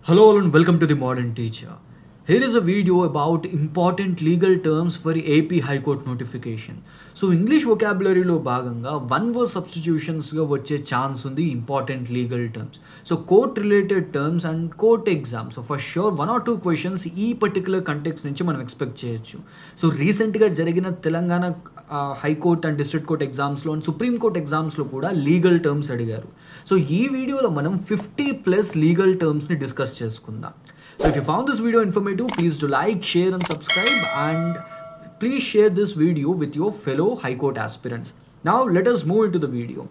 Hello all and welcome to the Modern Teacher. Here is a video about important legal terms for AP High Court notification. So English vocabulary లో భాగంగా one word సబ్స్టిట్యూషన్స్గా వచ్చే chance ఉంది important legal terms. So court related terms and court exam. So for sure 1 or 2 questions ఈ particular context నుంచి మనం expect చేయొచ్చు. So రీసెంట్గా జరిగిన Telangana high court and district court ఎగ్జామ్స్లో అండ్ సుప్రీం కోర్ట్ ఎగ్జామ్స్లో కూడా లీగల్ టర్మ్స్ అడిగారు. సో ఈ వీడియోలో మనం 50+ లీగల్ టర్మ్స్ని డిస్కస్ చేసుకుందాం. So if you found this video informative, please do like, share and subscribe, and please share this video with your fellow High Court aspirants. Now let us move into the video.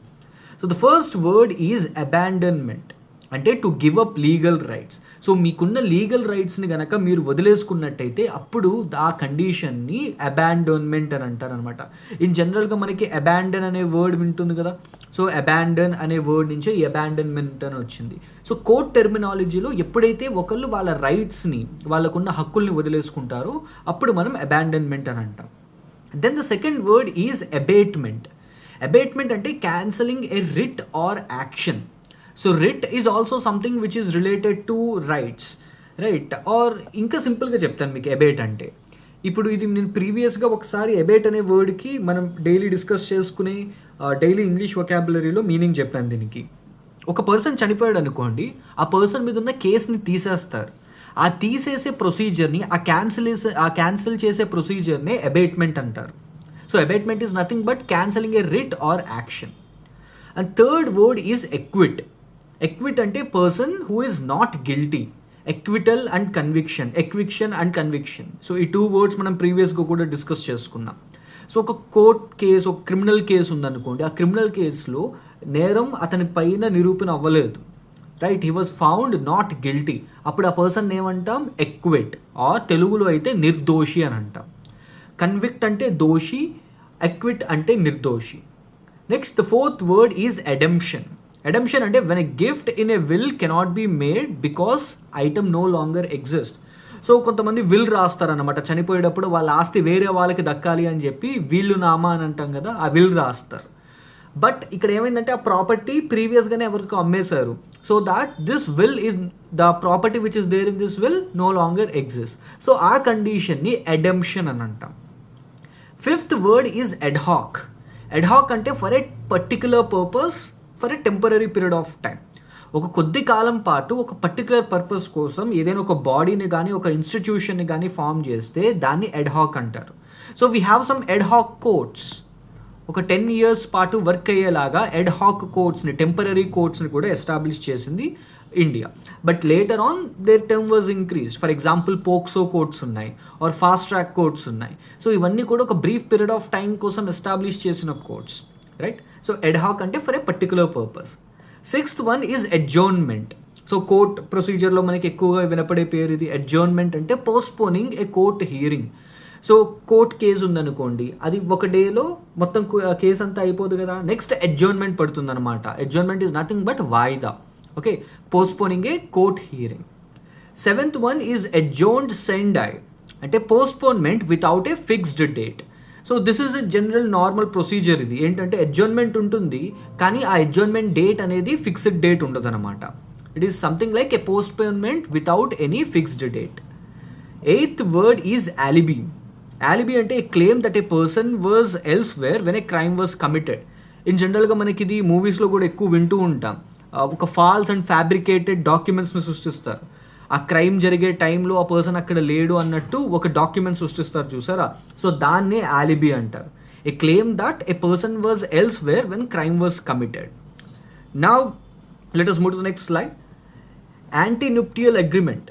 So the first word is abandonment. అంటే to give up legal rights. So మీకున్న legal రైట్స్ని కనుక మీరు వదిలేసుకున్నట్టయితే అప్పుడు ఆ కండిషన్ని అబాండోన్మెంట్ అని అంటారు అనమాట. In జనరల్గా మనకి అబాండన్ అనే వర్డ్ వింటుంది కదా. సో అబాండన్ అనే వర్డ్ నుంచే ఈ అబాండన్మెంట్ అని వచ్చింది. సో కోర్ట్ టెర్మినాలజీలో ఎప్పుడైతే ఒకళ్ళు వాళ్ళ రైట్స్ని వాళ్ళకున్న హక్కుల్ని వదిలేసుకుంటారో అప్పుడు మనం అబాండన్మెంట్ అని అంటాం. Then the second word is abatement. Abatement అంటే cancelling a writ or action. So writ is also something which is related to rights, right? Or ఇంకా సింపుల్గా చెప్తాను మీకు అబేట్ అంటే. ఇప్పుడు ఇది నేను ప్రీవియస్గా ఒకసారి అబేట్ అనే వర్డ్కి మనం డైలీ డిస్కస్ చేసుకునే డైలీ ఇంగ్లీష్ వొకాబులరీలో మీనింగ్ చెప్పాను దీనికి. ఒక పర్సన్ చనిపోయాడు అనుకోండి, ఆ పర్సన్ మీద ఉన్న కేసుని తీసేస్తారు. ఆ తీసేసే ప్రొసీజర్ని ఆ క్యాన్సిల్ చేసే ప్రొసీజర్నే అబేట్మెంట్ అంటారు. So abatement is nothing but cancelling a writ or action. And third word is acquit. Acquit అంటే person who is not guilty. Acquittal and conviction, ఎక్విక్షన్ అండ్ కన్విక్షన్. సో ఈ 2 words మనం ప్రీవియస్గా కూడా డిస్కస్ చేసుకున్నాం. సో ఒక court case, ఒక criminal case ఉందనుకోండి, ఆ క్రిమినల్ కేసులో నేరం అతని పైన నిరూపణ అవ్వలేదు, right? He was found not guilty. అప్పుడు ఆ పర్సన్ ఏమంటాం? ఎక్విట్, ఆర్ తెలుగులో అయితే నిర్దోషి అని అంటాం. కన్విక్ట్ అంటే దోషి, ఎక్విట్ అంటే నిర్దోషి. Next the fourth word is ademption. Ademption అంటే when a gift in a will cannot be made because item no longer exist. So కొంతమంది విల్ రాస్తారనమాట, చనిపోయేటప్పుడు వాళ్ళ ఆస్తి వేరే వాళ్ళకి దక్కాలి అని చెప్పి వీళ్ళు నామా అని అంటాం కదా, ఆ విల్ రాస్తారు. బట్ ఇక్కడ ఏమైందంటే ఆ ప్రాపర్టీ ప్రీవియస్గానే ఎవరికి అమ్మేశారు. So that this will is the property which is there in this will no longer exist. So ఆ కండిషన్ని అడెంప్షన్ అని అంటాం. Fifth word is ad hoc. Ad hoc అంటే for a particular purpose for a temporary period of time. ఒక కొద్ది కాలం పాటు ఒక particular purpose కోసం ఏదైనా ఒక బాడీని కానీ ఒక ఇన్స్టిట్యూషన్ని కానీ ఫామ్ చేస్తే దాన్ని అడ్హాక్ అంటారు. So we have some ad hoc courts. ఒక 10 years పాటు వర్క్ అయ్యేలాగా అడ్హాక్ కోర్ట్స్ని, టెంపరీ కోర్ట్స్ని కూడా ఎస్టాబ్లిష్ చేసింది India. But later on their term was increased. For example POCSO courts ఉన్నాయి, ఆర్ ఫాస్ట్ ట్రాక్ కోర్ట్స్ ఉన్నాయి. సో ఇవన్నీ కూడా ఒక బ్రీఫ్ పీరియడ్ ఆఫ్ టైం కోసం ఎస్టాబ్లిష్ చేసిన కోర్ట్స్, రైట్? సో అడ్హాక్ అంటే for a particular purpose. Sixth one is adjournment. So court ప్రొసీజర్లో మనకి ఎక్కువగా వినపడే పేరు ఇది. అడ్జర్న్మెంట్ అంటే postponing a court hearing. So court case ఉందనుకోండి, అది ఒక డేలో మొత్తం కేసు అంతా అయిపోదు కదా, నెక్స్ట్ అడ్జర్న్మెంట్ పడుతుంది అనమాట. అడ్జర్న్మెంట్ ఈజ్ నథింగ్ బట్ వాయిదా. Okay, postponing a court hearing. Seventh one is adjourned sine die, అంటే postponement without a fixed date. So this is a general normal procedure. ఇది ఏంటంటే అడ్జర్న్మెంట్ ఉంటుంది, కానీ ఆ అడ్జర్న్మెంట్ డేట్ అనేది ఫిక్స్డ్ డేట్ ఉండదు అనమాట. It is something like a postponement without any fixed date. Eighth word is alibi. Alibi అంటే a claim that a person was elsewhere when A crime was committed. In జనరల్గా మనకి ఇది మూవీస్లో కూడా ఎక్కువ వింటూ ఉంటాం. ఒక ఫాల్స్ అండ్ ఫ్యాబ్రికేటెడ్ డాక్యుమెంట్స్ని సృష్టిస్తారు. ఆ క్రైమ్ జరిగే టైంలో ఆ పర్సన్ అక్కడ లేడు అన్నట్టు ఒక డాక్యుమెంట్ సృష్టిస్తారు, చూసారా? సో దాన్నే ఆలిబీ అంటారు. A claim that a person was elsewhere when crime was committed. Now let us move to the next slide. Antenuptial agreement.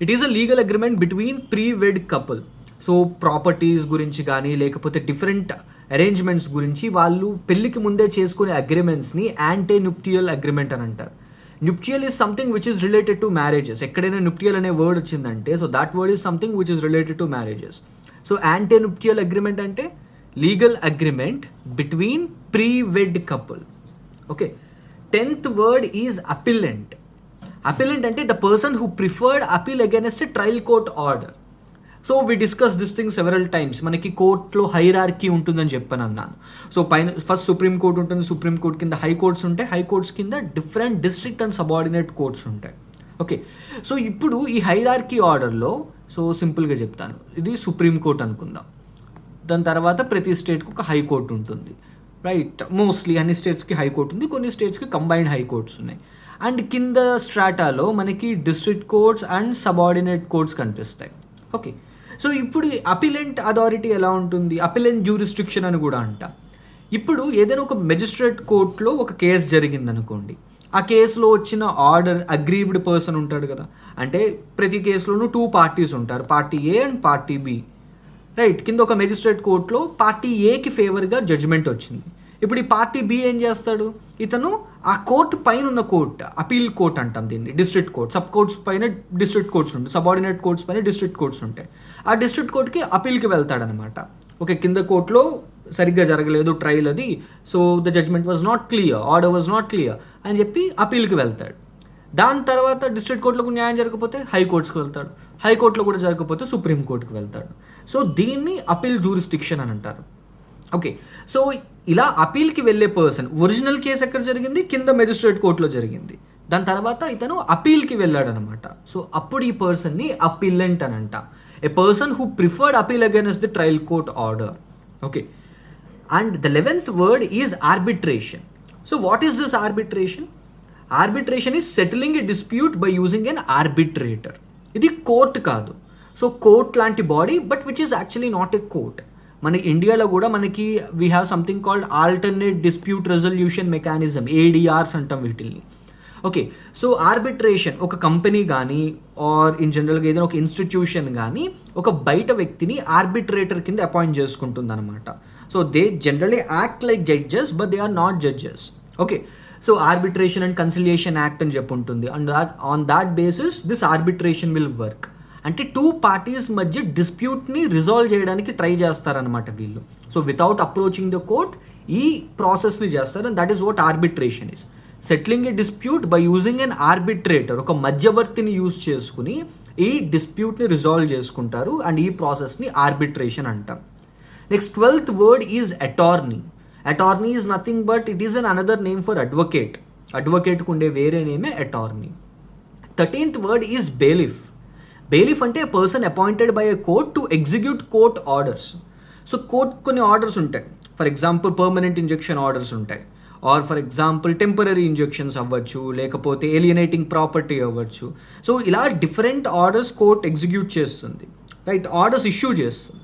It is a legal agreement between pre-wed couple. So properties గురించి కానీ లేకపోతే different arrangements గురించి వాళ్ళు పెళ్ళికి ముందే చేసుకునే అగ్రిమెంట్స్ని యాంటీనుప్టియల్ agreement అని అంటారు. Nuptial is something which is related to marriages. ఎక్కడైనా న్యూప్టియల్ అనే వర్డ్ వచ్చిందంటే so that word is something which is related to marriages. So antenuptial agreement అంటే legal agreement between pre-wed couple. Okay. 10th word is appellant. Appellant అంటే the person who preferred appeal against a trial court order. So we discuss this thing several times. మనకి కోర్టులో hierarchy ఉంటుందని చెప్పాను అన్నాను. So పైన first supreme court ఉంటుంది, supreme court కింద high courts ఉంటాయి, హై కోర్ట్స్ కింద different district and subordinate courts ఉంటాయి. ఓకే. సో ఇప్పుడు ఈ హైరార్కీ ఆర్డర్లో సో సింపుల్గా చెప్తాను, ఇది సుప్రీంకోర్టు అనుకుందాం, దాని తర్వాత ప్రతి స్టేట్కి ఒక హైకోర్టు ఉంటుంది, రైట్? మోస్ట్లీ అన్ని స్టేట్స్కి హైకోర్టు ఉంది, కొన్ని స్టేట్స్కి కంబైన్డ్ హైకోర్ట్స్ ఉన్నాయి. అండ్ కింద స్ట్రాటాలో మనకి district courts and subordinate courts కనిపిస్తాయి. ఓకే. సో ఇప్పుడు అపిలెంట్ అథారిటీ ఎలా ఉంటుంది? అపిలెంట్ జ్యూరిస్డిక్షన్ అని కూడా అంట. ఇప్పుడు ఏదైనా ఒక మెజిస్ట్రేట్ కోర్టులో ఒక కేసు జరిగిందనుకోండి, ఆ కేసులో వచ్చిన ఆర్డర్ అగ్రీవ్డ్ పర్సన్ ఉంటాడు కదా, అంటే ప్రతి కేసులోనూ 2 పార్టీస్ ఉంటారు, party A and party B, right? కింద ఒక మెజిస్ట్రేట్ కోర్టులో పార్టీ ఏకి ఫేవర్గా జడ్జిమెంట్ వచ్చింది. ఇప్పుడు ఈ పార్టీ బి ఏం చేస్తాడు? ఇతను ఆ కోర్టు పైన ఉన్న కోర్టు, అపీల్ కోర్ట్ అంటాం దీన్ని, డిస్ట్రిక్ట్ కోర్ట్, సబ్ కోర్ట్స్ పైన డిస్ట్రిక్ట్ కోర్ట్స్ ఉంటాయి, సబార్డినేట్ కోర్ట్స్ పైన డిస్ట్రిక్ట్ కోర్ట్స్ ఉంటాయి. ఆ డిస్ట్రిక్ట్ కోర్టుకి అపీల్కి వెళ్తాడనమాట. ఓకే, కింద కోర్టులో సరిగ్గా జరగలేదు ట్రయల్ అది, so the judgement was not clear, order was not clear అని చెప్పి అపీల్కి వెళ్తాడు. దాని తర్వాత డిస్ట్రిక్ట్ కోర్టులో న్యాయం జరగకపోతే హైకోర్ట్స్కి వెళ్తాడు, హైకోర్టులో కూడా జరగకపోతే సుప్రీంకోర్టుకి వెళ్తాడు. సో దీన్ని అపీల్ జ్యూరిస్డిక్షన్ అని అంటారు. ఓకే. సో ఇలా అపీల్కి వెళ్ళే పర్సన్, ఒరిజినల్ కేసు ఎక్కడ జరిగింది? కింద మెజిస్ట్రేట్ కోర్టులో జరిగింది. దాని తర్వాత ఇతను అపీల్కి వెళ్ళాడనమాట. సో అప్పుడు ఈ పర్సన్ని అపీలెంట్ అని అంట. A person who preferred appeal against the trial court order. Okay. And the 11th word is arbitration. So what is this arbitration? Arbitration is settling a dispute by using an arbitrator. ఇది court కాదు. So court లాంటి body, but which is actually not a court. మన ఇండియాలో కూడా మనకి we have something called alternate dispute resolution mechanism, ADRs అంటాం వీటిల్ని. Okay. So arbitration ఒక కంపెనీ కానీ ఆర్ ఇన్ జనరల్గా ఏదైనా ఒక ఇన్స్టిట్యూషన్ కానీ ఒక బయట వ్యక్తిని ఆర్బిట్రేటర్ కింద అపాయింట్ చేసుకుంటుంది అనమాట. So they generally act like judges, but they are not judges. Okay. So arbitration and conciliation act అని చెప్పి ఉంటుంది. And on that basis this arbitration will work. అంటే 2 పార్టీస్ మధ్య డిస్ప్యూట్ని రిజాల్వ్ చేయడానికి ట్రై చేస్తారనమాట వీళ్ళు. So without approaching the court ఈ ప్రాసెస్ని చేస్తారు. And that is what arbitration is. Settling A dispute by using an arbitrator, ఒక మధ్యవర్తిని యూజ్ చేసుకుని ఈ డిస్ప్యూట్ని రిజాల్వ్ చేసుకుంటారు. అండ్ ఈ ప్రాసెస్ని ఆర్బిట్రేషన్ అంటాం. Next 12th word is attorney. Attorney is nothing but it is another name for advocate. Advocate కు ఉండే వేరే నేమే attorney. 13th word is bailiff. Bailiff అంటే a person appointed by a court to execute court orders. So court కొన్ని orders ఉంటాయి. For example permanent injection orders ఉంటాయి, or for example temporary injections అవ్వచ్చు, లేకపోతే alienating property అవ్వచ్చు. So ఇలా different orders court execute చేస్తుంది, right? Orders issue చేస్తుంది.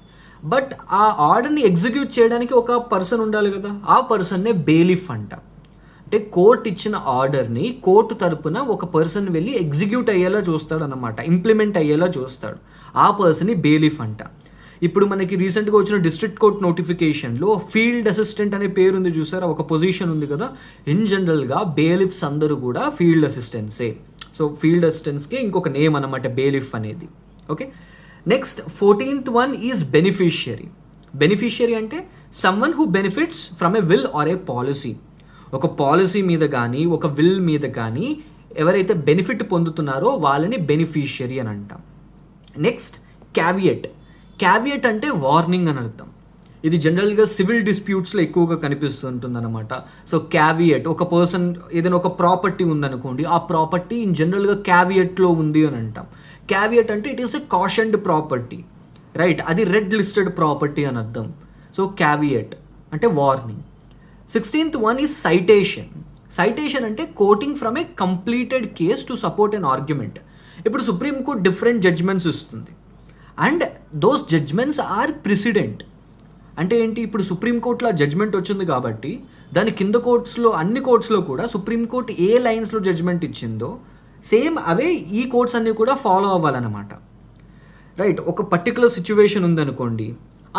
But ఆ ఆర్డర్ని ఎగ్జిక్యూట్ చేయడానికి ఒక పర్సన్ ఉండాలి కదా, ఆ పర్సన్నే బెయిలిఫ్ అంట. అంటే కోర్టు ఇచ్చిన ఆర్డర్ని కోర్టు తరపున ఒక పర్సన్ వెళ్ళి ఎగ్జిక్యూట్ అయ్యేలా చూస్తాడు అన్నమాట, ఇంప్లిమెంట్ అయ్యేలా చూస్తాడు. ఆ పర్సన్ని బెయిలిఫ్ అంట. ఇప్పుడు మనకి రీసెంట్గా వచ్చిన డిస్ట్రిక్ట్ కోర్ట్ నోటిఫికేషన్లో ఫీల్డ్ అసిస్టెంట్ అనే పేరు ఉంది చూసారా, ఒక పొజిషన్ ఉంది కదా. ఇన్ జనరల్గా బెయిలిఫ్స్ అందరూ కూడా ఫీల్డ్ అసిస్టెంట్సే. సో ఫీల్డ్ అసిస్టెంట్స్కి ఇంకొక నేమ్ అన్నమాట బెయిలిఫ్ అనేది. Okay. Next 14th one is beneficiary. Beneficiary అంటే someone who benefits from a will or a policy. ఒక పాలసీ మీద కానీ ఒక విల్ మీద కానీ ఎవరైతే బెనిఫిట్ పొందుతున్నారో వాళ్ళని బెనిఫిషియరీ అని అంటాం. Next caveat. క్యావియట్ అంటే వార్నింగ్ అని అర్థం. ఇది జనరల్గా సివిల్ డిస్ప్యూట్స్లో ఎక్కువగా కనిపిస్తుంటుంది అనమాట. సో క్యావియట్, ఒక పర్సన్ ఏదైనా ఒక ప్రాపర్టీ ఉందనుకోండి, ఆ ప్రాపర్టీ ఇన్ జనరల్గా క్యావియట్లో ఉంది అని అంటాం. క్యావియట్ అంటే it is a cautioned property, right? అది రెడ్ లిస్టెడ్ ప్రాపర్టీ అని అర్థం. సో క్యావియట్ అంటే warning. 16th one is citation. Citation అంటే quoting from a completed case to support an argument. ఇప్పుడు సుప్రీంకోర్టు డిఫరెంట్ జడ్జ్మెంట్స్ ఇస్తుంది and those judgments are precedent. అంటే ఏంటి, ఇప్పుడు సుప్రీంకోర్టులో జడ్జ్మెంట్ వచ్చింది కాబట్టి దాని కింద కోర్ట్స్లో అన్ని కోర్ట్స్లో కూడా సుప్రీంకోర్టు ఏ లైన్స్లో జడ్జ్మెంట్ ఇచ్చిందో సేమ్ అవే ఈ కోర్ట్స్ అన్నీ కూడా ఫాలో అవ్వాలన్నమాట, రైట్? ఒక పర్టికులర్ సిచ్యువేషన్ ఉందనుకోండి,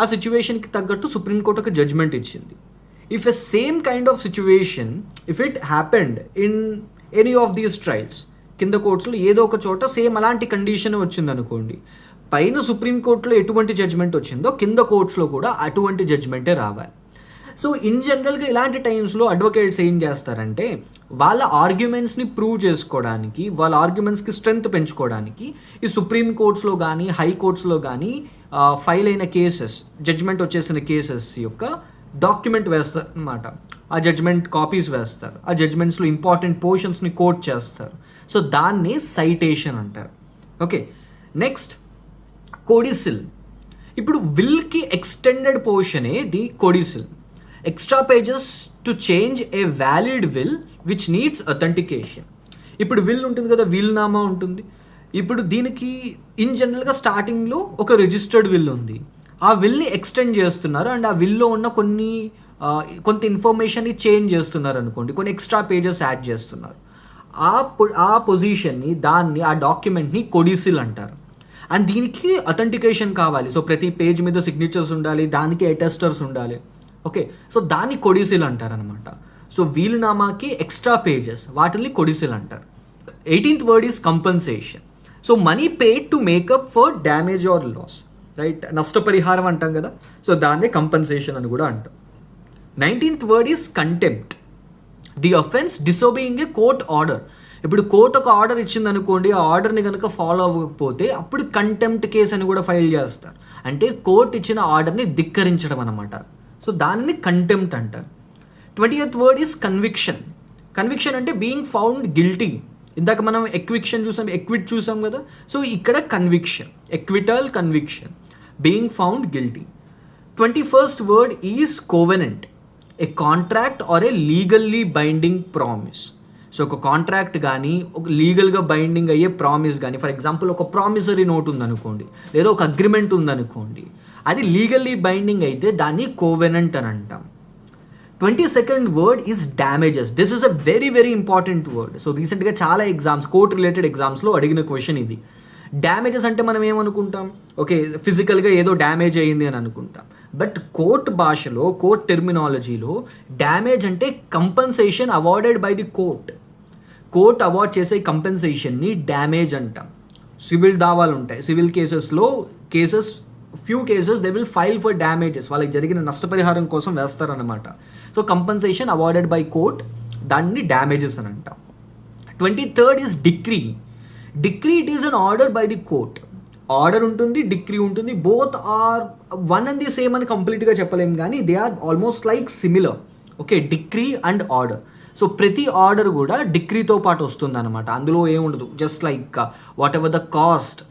ఆ సిచ్యువేషన్కి తగ్గట్టు సుప్రీంకోర్టు ఒక జడ్జ్మెంట్ ఇచ్చింది. If a same kind of situation if it happened in any of these trials, కింద కోర్ట్స్లో ఏదో ఒక చోట సేమ్ అలాంటి కండిషన్ వచ్చిందనుకోండి, పైన సుప్రీంకోర్టులో ఎటువంటి జడ్జ్మెంట్ వచ్చిందో కింద కోర్ట్స్లో కూడా అటువంటి జడ్జ్మెంటే రావాలి. సో ఇన్ జనరల్గా ఇలాంటి టైమ్స్లో అడ్వకేట్స్ ఏం చేస్తారంటే వాళ్ళ ఆర్గ్యుమెంట్స్ని ప్రూవ్ చేసుకోవడానికి, వాళ్ళ ఆర్గ్యుమెంట్స్కి స్ట్రెంగ్త్ పెంచుకోవడానికి ఈ సుప్రీం కోర్ట్స్లో కానీ హైకోర్ట్స్లో కానీ ఫైల్ అయిన కేసెస్, జడ్జ్మెంట్ వచ్చేసిన కేసెస్ యొక్క డాక్యుమెంట్ వేస్తారు అన్నమాట. ఆ జడ్జ్మెంట్ కాపీస్ వేస్తారు, ఆ జడ్జ్మెంట్స్లో ఇంపార్టెంట్ పోర్షన్స్ని కోట్ చేస్తారు. సో దాన్ని సైటేషన్ అంటారు. Okay, next codicil. ఇప్పుడు విల్కి ఎక్స్టెండెడ్ పోర్షనే the codicil. Extra pages to change a valid will which needs authentication. ఇప్పుడు విల్ ఉంటుంది కదా, విల్నామా ఉంటుంది. ఇప్పుడు దీనికి ఇన్ జనరల్గా స్టార్టింగ్లో ఒక రిజిస్టర్డ్ విల్ ఉంది, ఆ విల్ని ఎక్స్టెండ్ చేస్తున్నారు అండ్ ఆ విల్లో ఉన్న కొంత ఇన్ఫర్మేషన్ని చేంజ్ చేస్తున్నారు అనుకోండి, కొన్ని ఎక్స్ట్రా పేజెస్ యాడ్ చేస్తున్నారు. ఆ పొజిషన్ని, ఆ డాక్యుమెంట్ని కొడిసిల్ అంటారు. అండ్ దీనికి అథెంటికేషన్ కావాలి. సో ప్రతి పేజ్ మీద సిగ్నేచర్స్ ఉండాలి, దానికి అటెస్టర్స్ ఉండాలి. ఓకే, సో దాన్ని కొడిసిల్ అంటారు అనమాట. సో వీలునామాకి ఎక్స్ట్రా పేజెస్, వాటిని కొడిసిల్ అంటారు. 18th word is compensation. So money paid to make up for damage or loss, right? నష్టపరిహారం అంటాం కదా, సో దాన్నే కంపెన్సేషన్ అని కూడా అంటాం. 19th word is contempt. The offence డిసోబేయింగ్ A court order. ఇప్పుడు కోర్ట్ ఒక ఆర్డర్ ఇచ్చింది అనుకోండి, ఆ ఆర్డర్ని కనుక ఫాలో అవ్వకపోతే అప్పుడు కంటెంప్ట్ కేసు అని కూడా ఫైల్ చేస్తారు. అంటే కోర్ట్ ఇచ్చిన ఆర్డర్ని ధిక్కరించడం అనమాట. సో దానిని కంటెంప్ట్ అంటారు. 20th word is conviction. Conviction అంటే బీయింగ్ ఫౌండ్ గిల్టీ. ఇందాక మనం ఎక్విట్ చూసాం కదా, సో ఇక్కడ conviction, acquittal, conviction, being found guilty. 21st word is covenant. A contract are A legally binding promise. So ఒక కాంట్రాక్ట్ కానీ ఒక లీగల్గా బైండింగ్ అయ్యే ప్రామిస్ కానీ, ఫర్ ఎగ్జాంపుల్ ఒక ప్రామిసరీ నోట్ ఉందనుకోండి, లేదా ఒక అగ్రిమెంట్ ఉందనుకోండి, అది లీగల్లీ బైండింగ్ అయితే దాన్ని కోవెనెంట్ అని అంటాం. 22nd word is damages. This is a very very important word. So రీసెంట్గా చాలా ఎగ్జామ్స్, కోర్ట్ రిలేటెడ్ ఎగ్జామ్స్లో అడిగిన క్వశ్చన్ ఇది. డ్యామేజెస్ అంటే మనం ఏమనుకుంటాం, ఓకే ఫిజికల్గా ఏదో డ్యామేజ్ అయ్యింది అని అనుకుంటాం. బట్ కోర్ట్ భాషలో, కోర్ట్ టెర్మినాలజీలో డ్యామేజ్ అంటే compensation awarded by the court. Court award చేసే కంపెన్సేషన్ని డ్యామేజ్ అంటాం. సివిల్ దావాలు ఉంటాయి, civil few cases they will file for damages, వాళ్ళకి జరిగిన నష్టపరిహారం కోసం వేస్తారనమాట. So compensation awarded by court, దాన్ని డ్యామేజెస్ అని అంటాం. 23rd is decree. Decree it is an order by the court. Order ఉంటుంది, డిక్రీ ఉంటుంది. Both are one and the same అని కంప్లీట్గా చెప్పలేము, కానీ they are almost like similar. Okay, decree and order. So ప్రతి ఆర్డర్ కూడా డిక్రీతో పాటు వస్తుంది అనమాట. అందులో ఏముండదు, just like whatever the cost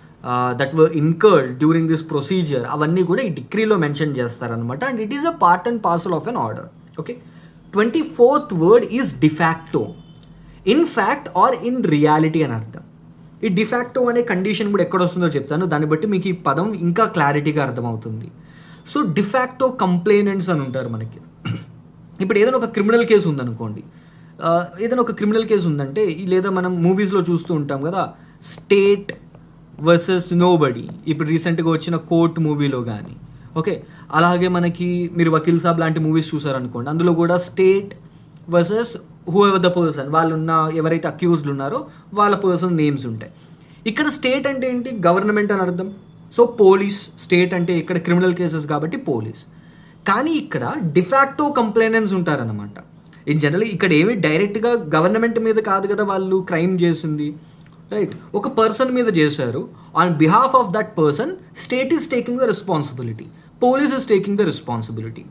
that were incurred during this procedure, అవన్నీ కూడా ఈ డిక్రీలో మెన్షన్ చేస్తారనమాట. And it is a part and parcel of an order. Okay, 24th word is de facto. In fact or in reality అని అర్థం. ఈ de facto అనే condition కూడా ఎక్కడ వస్తుందో చెప్తాను, దాన్ని బట్టి మీకు ఈ పదం ఇంకా క్లారిటీగా అర్థమవుతుంది. సో డిఫాక్టో కంప్లైనెంట్స్ అని ఉంటారు మనకి. ఇప్పుడు ఏదైనా ఒక క్రిమినల్ కేసు ఉందనుకోండి, లేదా మనం మూవీస్లో చూస్తూ ఉంటాం కదా, స్టేట్ వర్సెస్ నోబడీ. ఇప్పుడు రీసెంట్గా వచ్చిన కోర్ట్ మూవీలో కానీ, ఓకే అలాగే మనకి మీరు వకీల్ సాబ్ లాంటి మూవీస్ చూసారనుకోండి, అందులో కూడా state versus who ever the person, ఎవరైతే అక్యూజ్డ్ ఉన్నారో వాళ్ళ పర్సన్ నేమ్స్ ఉంటాయి. ఇక్కడ స్టేట్ అంటే ఏంటి, గవర్నమెంట్ అని అర్థం. సో పోలీస్, స్టేట్ అంటే ఇక్కడ క్రిమినల్ కేసెస్ కాబట్టి పోలీస్. కానీ ఇక్కడ డిఫాక్టో కంప్లైనెంట్స్ ఉంటారనమాట. ఇన్ జనరల్ ఇక్కడ ఏమి డైరెక్ట్గా గవర్నమెంట్ మీద కాదు కదా వాళ్ళు క్రైమ్ చేసింది, రైట్? ఒక పర్సన్ మీద చేశారు. On behalf of that person state is taking the responsibility, police is taking the responsibility.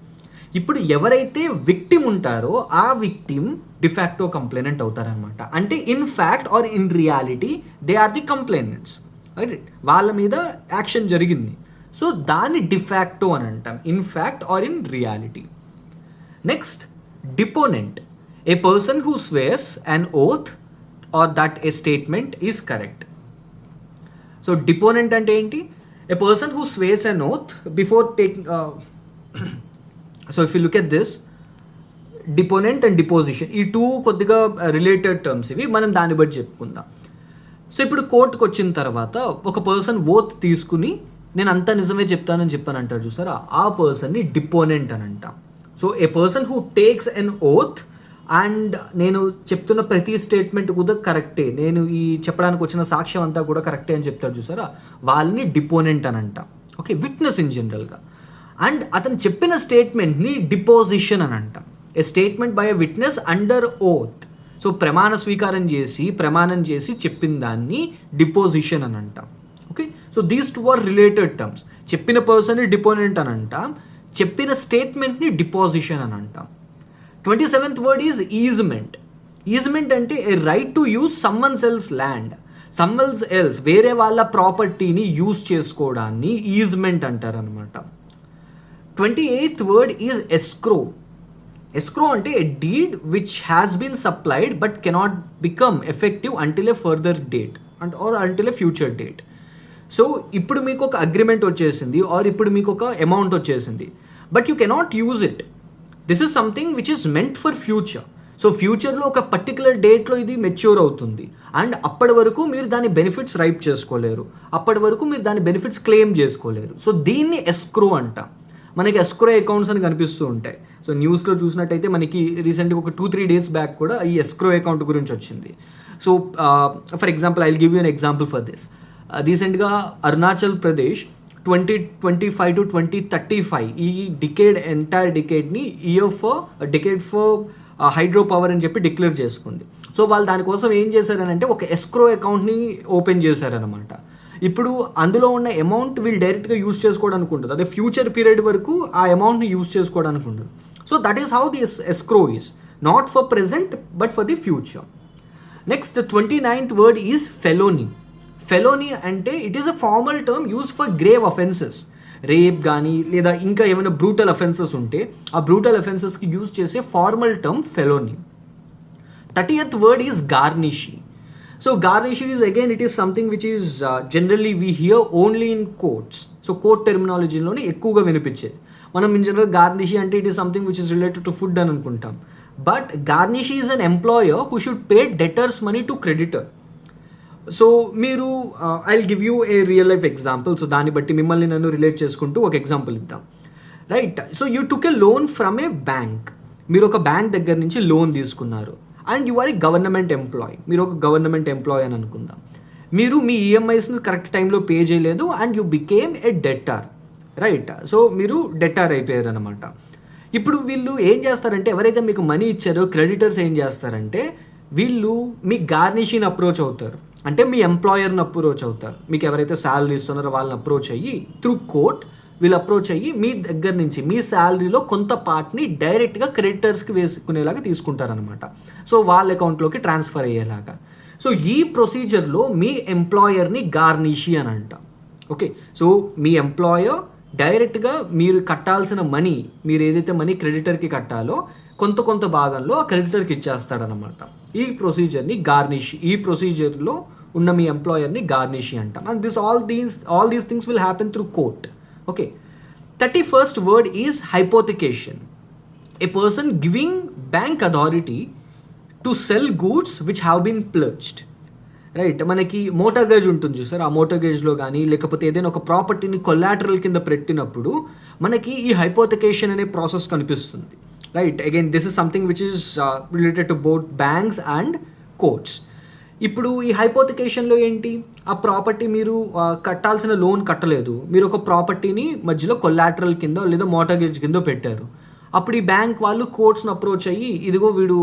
ఇప్పుడు ఎవరైతే విక్టిమ్ ఉంటారో ఆ విక్టిమ్ డిఫాక్టో కంప్లైనెంట్ అవుతారనమాట. అంటే in fact or in reality they are the complainants, right? వాళ్ళ మీద యాక్షన్ జరిగింది, సో దాన్ని డిఫాక్టో అని అంటాం, in fact or in reality. Next deponent. A person who swears an oath or that a statement is correct. So deponent అంటే ఏంటి, a person who swears an oath before taking so if you look at this, deponent and deposition, ఈ two కొద్దిగా related terms, ఇవి మనం దాన్ని బట్టి చెప్పుకుందాం. So ఇప్పుడు కోర్టుకు వచ్చిన తర్వాత ఒక పర్సన్ ఓత్ తీసుకుని నేను అంతా నిజమే చెప్తానని చెప్పానంటారు చూసారా, ఆ పర్సన్ని డిపోనెంట్ అని అంటాం. So a person who takes an oath and నేను చెప్తున్న ప్రతి స్టేట్మెంట్ కూడా కరెక్టే, నేను ఈ చెప్పడానికి వచ్చిన సాక్ష్యం అంతా కూడా కరెక్టే అని చెప్తాడు చూసారా, వాళ్ళని డిపోనెంట్ అని అంటాం. ఓకే, విట్నెస్ ఇన్ జనరల్గా. అండ్ అతను చెప్పిన స్టేట్మెంట్ని డిపోజిషన్ అని అంటాం. A statement by a witness under oath. So ప్రమాణం చేసి చెప్పిన దాన్ని డిపోజిషన్ అని అంటాం. Okay, so these two are related terms. చెప్పిన పర్సన్ని డిపోనెంట్ అని అంటాం, చెప్పిన స్టేట్మెంట్ని డిపోజిషన్ అని అంటాం. 27th word is easement. Easement అంటే a right to use someone's else వేరే వాళ్ళ ప్రాపర్టీని యూజ్ చేసుకోవడాన్ని ఈజ్మెంట్ అంటారనమాట. 28th word is escrow. Escrow అంటే a deed which has been supplied but cannot become effective until a further date or until a future date. So ఇప్పుడు మీకు ఒక agreement వచ్చేసింది are ఇప్పుడు మీకు ఒక అమౌంట్ వచ్చేసింది, but you cannot use it. This is something which is meant for future. So ఫ్యూచర్లో ఒక పర్టికులర్ డేట్లో ఇది మెచ్యూర్ అవుతుంది అండ్ అప్పటి వరకు మీరు దాని బెనిఫిట్స్ రైప్ చేసుకోలేరు, అప్పటి వరకు మీరు దాని బెనిఫిట్స్ క్లెయిమ్ చేసుకోలేరు. సో దీన్ని ఎస్క్రో అంటాం. మనకి ఎస్క్రో అకౌంట్స్ అని కనిపిస్తూ ఉంటాయి. సో న్యూస్లో చూసినట్టయితే మనకి రీసెంట్గా ఒక 2-3 days బ్యాక్ కూడా ఈ ఎస్క్రో అకౌంట్ గురించి వచ్చింది. So for example I will give you an example for this. రీసెంట్గా అరుణాచల్ ప్రదేశ్ 2025 to 2035 ఈ ఎంటైర్ డికేడ్ని డెకేడ్ ఫర్ హైడ్రో పవర్ అని చెప్పి డిక్లేర్ చేసుకుంది. సో వాళ్ళు దానికోసం ఏం చేశారనంటే ఒక ఎస్క్రో అకౌంట్ని ఓపెన్ చేశారనమాట. ఇప్పుడు అందులో ఉన్న అమౌంట్ వీళ్ళు డైరెక్ట్గా యూజ్ చేసుకోవడానికి ఉంటుంది, అదే ఫ్యూచర్ పీరియడ్ వరకు ఆ అమౌంట్ని యూజ్ చేసుకోవడానికి ఉంటుంది. So that is how this escrow is, not for present but for the future. Next 29th word is felony. Felony అంటే it is a formal term use for grave offences. Rape కానీ లేదా ఇంకా ఏమైనా brutal offences ఉంటే ఆ brutal అఫెన్సెస్కి use చేసే formal term felony. 30th word is garnishee. So garnishing is again, it is something which is generally we hear only in courts. So court terminology లోనే ఎక్కువగా వినిపించేది. మనం ఇన్ జనరల్ గార్నిషీ అంటే it is something which is related to food అని అనుకుంటాం. But garnishee is an employer who should pay debtor's money to creditor. So మీరు I will give you a real life example. So దాన్ని బట్టి మిమ్మల్ని నన్ను relate చేసుకుంటూ ఒక example ఇద్దాం. Right, so you took a loan from a bank. మీరు ఒక బ్యాంక్ దగ్గర నుంచి లోన్ తీసుకున్నారు and you are a government employee. మీరు ఒక గవర్నమెంట్ ఎంప్లాయీ అని అనుకుందాం. మీరు మీ ఈఎంఐస్ని కరెక్ట్ టైంలో పే చేయలేదు and you became a debtor. Right, so మీరు డెటార్ అయిపోయారు అనమాట. ఇప్పుడు వీళ్ళు ఏం చేస్తారంటే, ఎవరైతే మీకు మనీ ఇచ్చారో క్రెడిటర్స్ ఏం చేస్తారంటే వీళ్ళు మీ గార్నిషిని అప్రోచ్ అవుతారు, అంటే మీ ఎంప్లాయర్ని అప్రోచ్ అవుతారు. మీకు ఎవరైతే శాలరీ ఇస్తున్నారో వాళ్ళని అప్రోచ్ అయ్యి త్రూ కోర్ట్ వీళ్ళు అప్రోచ్ అయ్యి మీ దగ్గర నుంచి మీ శాలరీలో కొంత పార్ట్ని డైరెక్ట్గా క్రెడిటర్స్కి వేసుకునేలాగా తీసుకుంటారనమాట. సో వాళ్ళ అకౌంట్లోకి ట్రాన్స్ఫర్ అయ్యేలాగా. సో ఈ ప్రొసీజర్లో మీ ఎంప్లాయర్ని గార్నిషి అని అంటాం. ఓకే, సో మీ ఎంప్లాయర్ డైరెక్ట్గా మీరు కట్టాల్సిన మనీ, మీరు ఏదైతే మనీ క్రెడిటర్కి కట్టాలో కొంత భాగంలో ఆ క్రెడిటర్కి ఇచ్చేస్తాడనమాట. ఈ ప్రొసీజర్ని గార్నిషి, ఈ ప్రొసీజర్లో ఉన్న మీ ఎంప్లాయర్ని గార్నిషి అంటాం. And all these things will happen through court. Okay, 31st word is hypothecation. A person giving bank authority to sell goods which have been pledged. Right, మనకి మోటర్గేజ్ ఉంటుంది చూసారు, ఆ మోటర్గేజ్లో కానీ లేకపోతే ఏదైనా ఒక ప్రాపర్టీని కొలాటరల్ కింద పెట్టినప్పుడు మనకి ఈ హైపోథికేషన్ అనే ప్రాసెస్ కనిపిస్తుంది. Right, again this is something which is related to both banks and courts. ఇప్పుడు ఈ హైపోథికేషన్లో ఏంటి, ఆ ప్రాపర్టీ మీరు కట్టాల్సిన లోన్ కట్టలేదు, మీరు ఒక ప్రాపర్టీని మధ్యలో కొలాటరల్ కింద లేదా మోటర్గేజ్ కింద పెట్టారు. అప్పుడు ఈ బ్యాంక్ వాళ్ళు కోర్ట్స్ని అప్రోచ్ అయ్యి ఇదిగో వీడు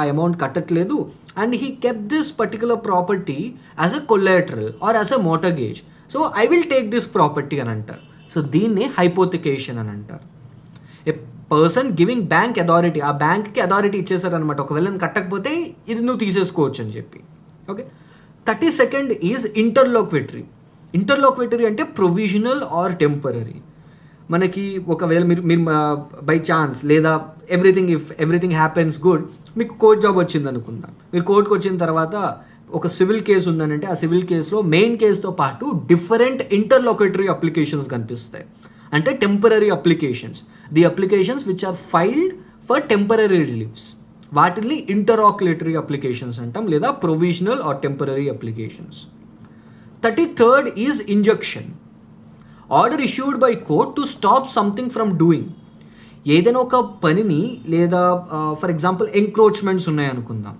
ఆ అమౌంట్ కట్టట్లేదు and he kept this particular property as a collateral or as a mortgage, so I will take this property అని అంటారు. సో దీన్నే హైపోథికేషన్ అని అంటారు. A person giving bank authority, ఆ బ్యాంక్కి అథారిటీ ఇచ్చేసారనమాట, ఒకవేళ కట్టకపోతే ఇది నువ్వు తీసేసుకోవచ్చు అని చెప్పి. Okay, 32nd is ఇంటర్లోక్వేటరీ. ఇంటర్లోక్వేటరీ అంటే ప్రొవిజనల్ ఆర్ టెంపరరీ. మనకి ఒకవేళ మీరు బై ఛాన్స్ లేదా ఎవ్రీథింగ్ హ్యాపెన్స్ గుడ్, మీకు కోర్ట్ జాబ్ వచ్చింది అనుకుందాం. మీరు కోర్టుకు వచ్చిన తర్వాత ఒక సివిల్ కేసు ఉందనంటే ఆ సివిల్ కేసులో మెయిన్ కేసుతో పాటు డిఫరెంట్ ఇంటర్లోక్వేటరీ అప్లికేషన్స్ కనిపిస్తాయి. అంటే temporary applications, the applications which are filed for temporary reliefs, వాటిని ఇంటర్ఆక్యులేటరీ అప్లికేషన్స్ అంటాం లేదా provisional or temporary applications. 33rd is injunction. Order issued by court to stop something from doing. ఏదైనా ఒక పనిని లేదా ఫర్ ఎగ్జాంపుల్ ఎంక్రోచ్మెంట్స్ ఉన్నాయనుకుందాం,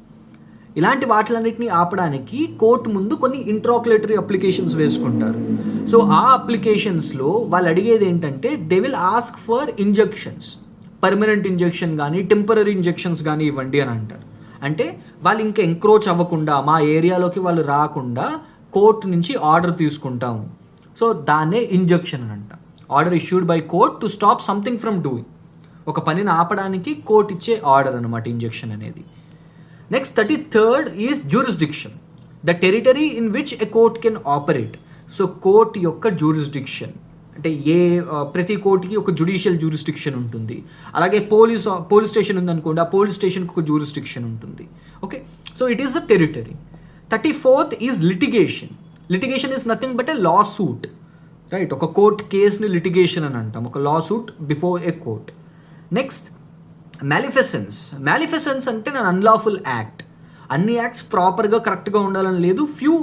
ఇలాంటి వాటిలన్నింటినీ ఆపడానికి court ముందు కొన్ని ఇంటరాక్యులేటరీ అప్లికేషన్స్ వేసుకుంటారు. సో ఆ అప్లికేషన్స్లో వాళ్ళు అడిగేది ఏంటంటే they will ask for injections, permanent injection కానీ టెంపరరీ ఇంజెక్షన్స్ కానీ ఇవ్వండి అని అంటారు. అంటే వాళ్ళు ఇంకా ఎంక్రోచ్ అవ్వకుండా, మా ఏరియాలోకి వాళ్ళు రాకుండా కోర్టు నుంచి ఆర్డర్ తీసుకుంటాము. సో దాన్నే ఇంజెక్షన్ అని అంటాం. Order issued by court to stop something from doing, ఒక పనిని ఆపడానికి కోర్టు ఇచ్చే ఆర్డర్ అనమాట ఇంజెక్షన్ అనేది. Next 33rd is jurisdiction, the territory in which a court can operate. So court యొక్క జ్యూరిస్డిక్షన్ అంటే ప్రతి కోర్టుకి ఒక జ్యుడిషియల్ జ్యూరిస్డిక్షన్ ఉంటుంది. అలాగే పోలీస్ స్టేషన్ ఉందనుకోండి, ఆ పోలీస్ స్టేషన్కి ఒక జ్యూరిస్డిక్షన్ ఉంటుంది. Okay, so it is the territory. 34th is litigation. Litigation is nothing but a lawsuit, right? ఒక కోర్ట్ కేస్ని లిటిగేషన్ అని అంటాం, ఒక lawsuit before a court. Next malfeasance. Malfeasance అంటే నా అన్లాఫుల్ యాక్ట్. అన్ని యాక్ట్స్ ప్రాపర్గా కరెక్ట్గా ఉండాలని లేదు, few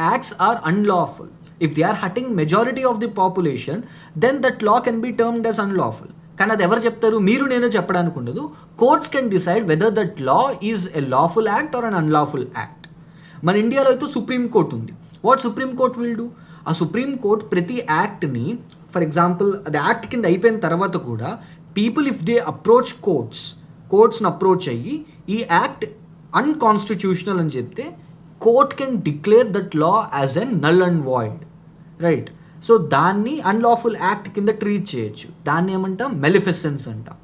acts are unlawful. If they are hurting majority of the population, then that law can be termed as unlawful. కానీ అది ఎవరు చెప్తారు? మీరు నేను చెప్పడానికి ఉండదు. Courts can decide whether that law is a lawful act or an unlawful act. మన ఇండియాలో అయితే సుప్రీం కోర్ట్ ఉంది. What supreme court will do? ఆ సుప్రీం కోర్ట్ ప్రతి యాక్ట్ని, ఫర్ ఎగ్జాంపుల్ అది యాక్ట్ కింద అయిపోయిన తర్వాత కూడా పీపుల్ ఇఫ్ దే అప్రోచ్ కోర్ట్స్ని అప్రోచ్ అయ్యి ఈ యాక్ట్ అన్కాన్స్టిట్యూషనల్ అని చెప్తే court can declare that law as a null and void, right? So దాన్ని అన్లాఫుల్ యాక్ట్ కింద ట్రీట్ చేయొచ్చు. దాన్ని ఏమంటాం? మెలిఫిసెన్స్ అంటాం.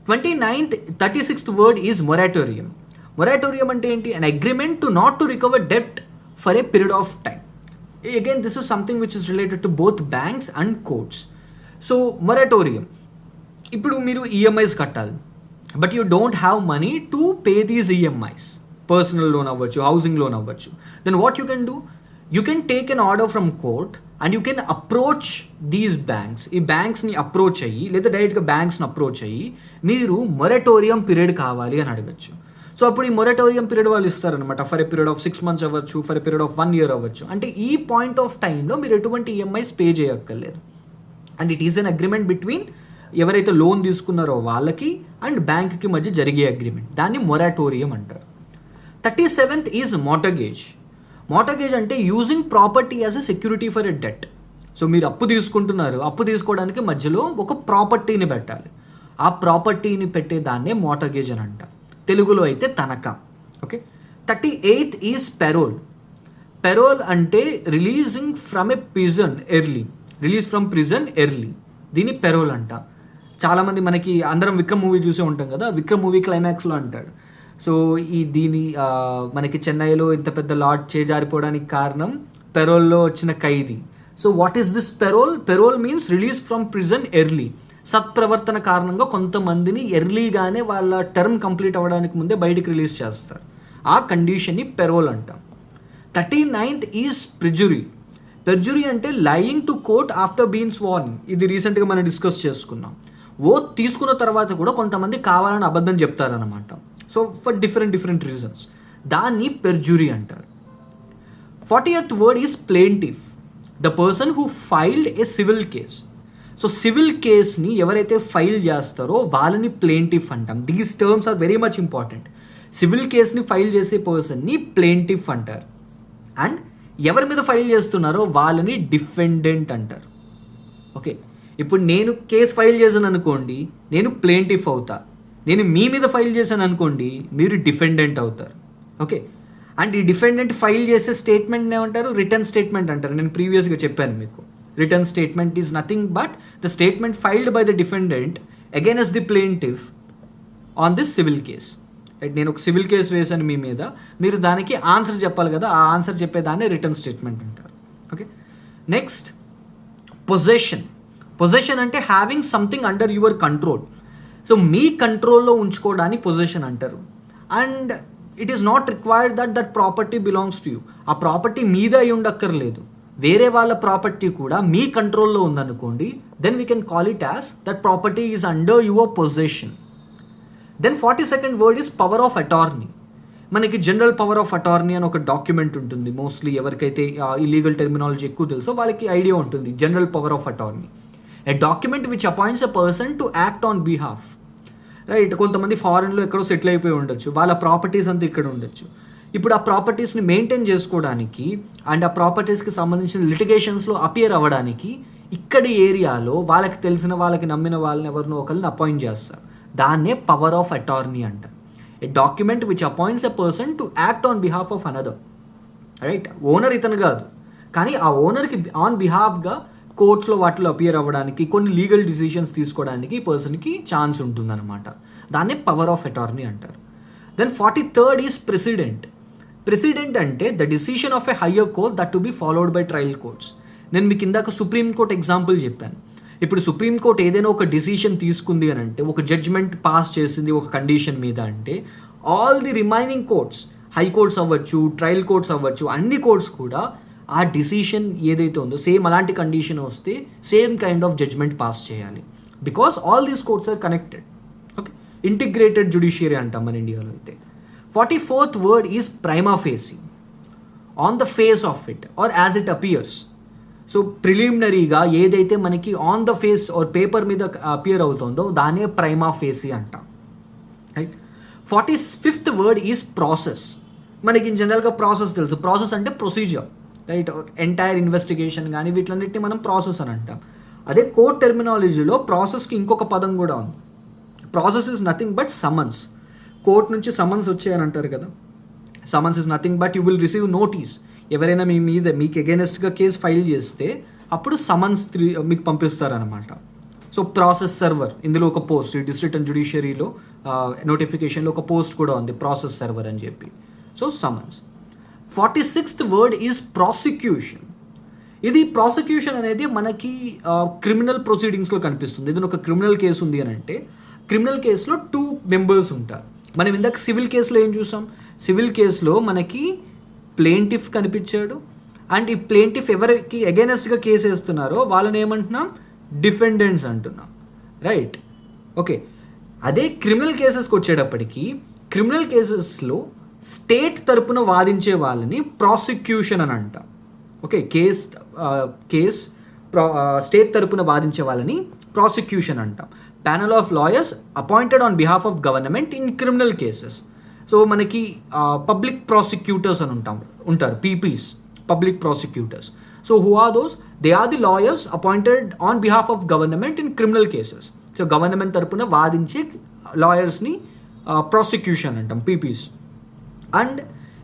36th word is మొరాటోరియం. మొరాటోరియం అంటే ఏంటి? An agreement to not to recover debt for a period of time. Again this is something which is related to both banks and courts. So moratorium, ఇప్పుడు మీరు EMIs కట్టాలి, but you don't have money to pay these EMIs. Personal loan అవ్వచ్చు, housing loan అవ్వచ్చు. Then what you can do? You can take an order from court and you can approach these banks. ఈ బ్యాంక్స్ని approach అయ్యి లేదా డైరెక్ట్గా బ్యాంక్స్ని approach అయ్యి మీరు moratorium period కావాలి అని అడగచ్చు. సో అప్పుడు ఈ మొరటోరియం పీరియడ్ వాళ్ళు ఇస్తారనమాట. For a period of 6 months అవ్వచ్చు, for a period of 1 year అవ్వచ్చు. అంటే ఈ పాయింట్ ఆఫ్ టైంలో మీరు ఎటువంటి ఈఎంఐస్ పే చేయక్కర్లేదు. And it is an agreement between ఎవరైతే లోన్ తీసుకున్నారో వాళ్ళకి అండ్ బ్యాంక్కి మధ్య జరిగే అగ్రిమెంట్. దాన్ని మొరాటోరియం అంటారు. 37th is mortgage. మార్టగేజ్ అంటే using property as a security for a debt. So మీరు అప్పు తీసుకుంటున్నారు, అప్పు తీసుకోవడానికి మధ్యలో ఒక ప్రాపర్టీని పెట్టాలి. ఆ ప్రాపర్టీని పెట్టే దాన్నే మార్టగేజ్ అని అంటారు. తెలుగులో అయితే తనఖా. Okay. 38th is parole. Parole అంటే releasing from a prison early. Release from prison early, దీన్ని పెరోల్ అంట. చాలామంది మనకి అందరం విక్రమ్ మూవీ చూసే ఉంటాం కదా, విక్రమ్ మూవీ క్లైమాక్స్లో అంటాడు. సో దీని మనకి చెన్నైలో ఇంత పెద్ద లాట్ చేజారిపోవడానికి కారణం పెరోల్లో వచ్చిన ఖైదీ. So what is this parole? Parole means release from prison early. సత్ప్రవర్తన కారణంగా కొంతమందిని ఎర్లీగానే వాళ్ళ టర్మ్ కంప్లీట్ అవ్వడానికి ముందే బయటికి రిలీజ్ చేస్తారు. ఆ కండిషన్ని పెరోల్ అంటాం. 39th is perjury. పెర్జురీ అంటే lying to court after being sworn. ఇది రీసెంట్గా మనం డిస్కస్ చేసుకున్నాం. ఓత్ తీసుకున్న తర్వాత కూడా కొంతమంది కావాలని అబద్ధం చెప్తారనమాట. So for different reasons. దాన్ని పెర్జురీ అంటారు. 40th word is plaintiff. The person who filed a civil case. So civil కేస్ని ఎవరైతే ఫైల్ చేస్తారో వాళ్ళని ప్లేంటిఫ్ అంటాం. These terms are very much important. Civil కేస్ని ఫైల్ చేసే పర్సన్ని ప్లేంటిఫ్ అంటారు. అండ్ ఎవరి మీద ఫైల్ చేస్తున్నారో వాళ్ళని డిఫెండెంట్ అంటారు. ఓకే, ఇప్పుడు నేను కేసు ఫైల్ చేశాను అనుకోండి, నేను ప్లేంటిఫ్ అవుతా. నేను మీ మీద ఫైల్ చేశాను అనుకోండి, మీరు డిఫెండెంట్ అవుతారు. ఓకే, అండ్ ఈ డిఫెండెంట్ ఫైల్ చేసే స్టేట్మెంట్ ఏమంటారు? రిటర్న్ స్టేట్మెంట్ అంటారు. నేను ప్రీవియస్గా చెప్పాను మీకు. Return statement is nothing but the statement filed by the defendant against the plaintiff on this civil case. Right, నేను ఒక సివిల్ కేసు వేసాను మీ మీద, మీరు దానికి ఆన్సర్ చెప్పాలి కదా, ఆ ఆన్సర్ చెప్పేదాన్ని రిటర్న్ స్టేట్మెంట్ అంటారు. Okay, next possession. పొజెషన్ అంటే having something under your control. So మీ కంట్రోల్లో ఉంచుకోవడానికి పొజెషన్ అంటారు. And it is not required that property belongs to you. ఆ ప్రాపర్టీ మీద అయి ఉండక్కర్లేదు, వేరే వాళ్ళ ప్రాపర్టీ కూడా మీ కంట్రోల్లో ఉందనుకోండి, then we can call it as that property is under your possession. Then 42nd word is power of attorney. మనకి జనరల్ పవర్ ఆఫ్ అటార్నీ అని ఒక డాక్యుమెంట్ ఉంటుంది. మోస్ట్లీ ఎవరికైతే ఈ లీగల్ టెర్మినాలజీ ఎక్కువ తెలుసో వాళ్ళకి ఐడియా ఉంటుంది. General power of attorney, a document which appoints a person to act on behalf. Right, కొంతమంది ఫారెన్లో ఎక్కడో సెటిల్ అయిపోయి ఉండొచ్చు, వాళ్ళ ప్రాపర్టీస్ అంతా ఇక్కడ ఉండొచ్చు. ఇప్పుడు ఆ ప్రాపర్టీస్ని మెయింటైన్ చేసుకోవడానికి అండ్ ఆ ప్రాపర్టీస్కి సంబంధించిన లిటిగేషన్స్లో అపియర్ అవ్వడానికి ఇక్కడి ఏరియాలో వాళ్ళకి తెలిసిన వాళ్ళకి నమ్మిన వాళ్ళని ఎవరినో ఒకరిని అపాయింట్ చేస్తారు. దాన్నే పవర్ ఆఫ్ అటార్నీ అంటారు. A document which appoints a person to act on behalf of another. Right, owner ఇతను కాదు, కానీ ఆ ఓనర్కి ఆన్ బిహాఫ్గా కోర్ట్స్లో వాటిలో అపియర్ అవ్వడానికి, కొన్ని లీగల్ డిసిషన్స్ తీసుకోవడానికి ఈ పర్సన్కి ఛాన్స్ ఉంటుందన్నమాట. దాన్నే పవర్ ఆఫ్ అటార్నీ అంటారు. Then 43rd is precedent. Precedent అంటే the decision of a higher court that to be followed by trial courts. నేను మీకు ఇందాక సుప్రీంకోర్ట్ ఎగ్జాంపుల్ చెప్పాను. ఇప్పుడు సుప్రీంకోర్ట్ ఏదైనా ఒక డిసిషన్ తీసుకుంది అని అంటే, ఒక జడ్జ్మెంట్ పాస్ చేసింది ఒక కండిషన్ మీద అంటే, all the remaining courts, high courts అవ్వచ్చు, ట్రయల్ కోర్ట్స్ అవ్వచ్చు, అన్ని కోర్ట్స్ కూడా ఆ డిసిషన్ ఏదైతే ఉందో సేమ్ అలాంటి కండిషన్ వస్తే same kind of judgment pass చేయాలి. Because all these courts are connected. Okay, integrated judiciary అంటాం మన ఇండియాలో అయితే. 44th word is prima facie, on the face of it or as it appears. So ప్రిలిమినరీగా ఏదైతే మనకి on the face or paper మీద appear అవుతుందో దానే ప్రైమా ఫేసి అంటాం. Right. 45th word is process. మనకి జనరల్గా ప్రాసెస్ తెలుసు. ప్రాసెస్ అంటే ప్రొసీజర్, రైట్. ఎంటైర్ ఇన్వెస్టిగేషన్ కానీ వీటిలన్నిటిని మనం ప్రాసెస్ అని అంటాం. అదే కోర్ట్ టెర్మినాలజీలో ప్రాసెస్కి ఇంకొక పదం కూడా ఉంది. Process is nothing but summons. Court నుంచి సమన్స్ వచ్చాయని అంటారు కదా. Summons is nothing but you will receive notice. ఎవరైనా మీ మీద మీకు ఎగెనెస్ట్గా కేసు ఫైల్ చేస్తే అప్పుడు సమన్స్ మీకు పంపిస్తారనమాట. సో ప్రాసెస్ సర్వర్, ఇందులో ఒక పోస్ట్, ఈ డిస్ట్రిక్ట్ అండ్ జ్యుడిషియరీలో నోటిఫికేషన్లో ఒక పోస్ట్ కూడా ఉంది, ప్రాసెస్ సర్వర్ అని చెప్పి. So summons. 46th word is prosecution. ఇది ప్రాసిక్యూషన్ అనేది మనకి క్రిమినల్ ప్రొసీడింగ్స్లో కనిపిస్తుంది. ఏదైనా ఒక క్రిమినల్ కేసు ఉంది అని అంటే, క్రిమినల్ కేసులో 2 మెంబర్స్ ఉంటారు. మనం ఇందాక సివిల్ కేసులో ఏం చూసాం? సివిల్ కేసులో మనకి ప్లేంటిఫ్ కనిపించాడు, అండ్ ఈ ప్లేంటిఫ్ ఎవరికి అగైనెస్ట్గా కేసు వేస్తున్నారో వాళ్ళని ఏమంటున్నాం? డిఫెండెంట్స్ అంటున్నాం, రైట్. ఓకే, అదే క్రిమినల్ కేసెస్కి వచ్చేటప్పటికి, క్రిమినల్ కేసెస్లో స్టేట్ తరపున వాదించే వాళ్ళని ప్రాసిక్యూషన్ అని అంటాం. ఓకే, కేస్ స్టేట్ తరపున వాదించే వాళ్ళని ప్రాసిక్యూషన్ అంటాం. Panel of lawyers appointed on behalf of government in criminal cases. So మనకి పబ్లిక్ ప్రాసిక్యూటర్స్ అని ఉంటారు, PPs, public prosecutors. So who are those? They are the lawyers appointed on behalf of government in criminal cases. So government తరపున వాదించే లాయర్స్ని prosecution అంటాం, PPs. And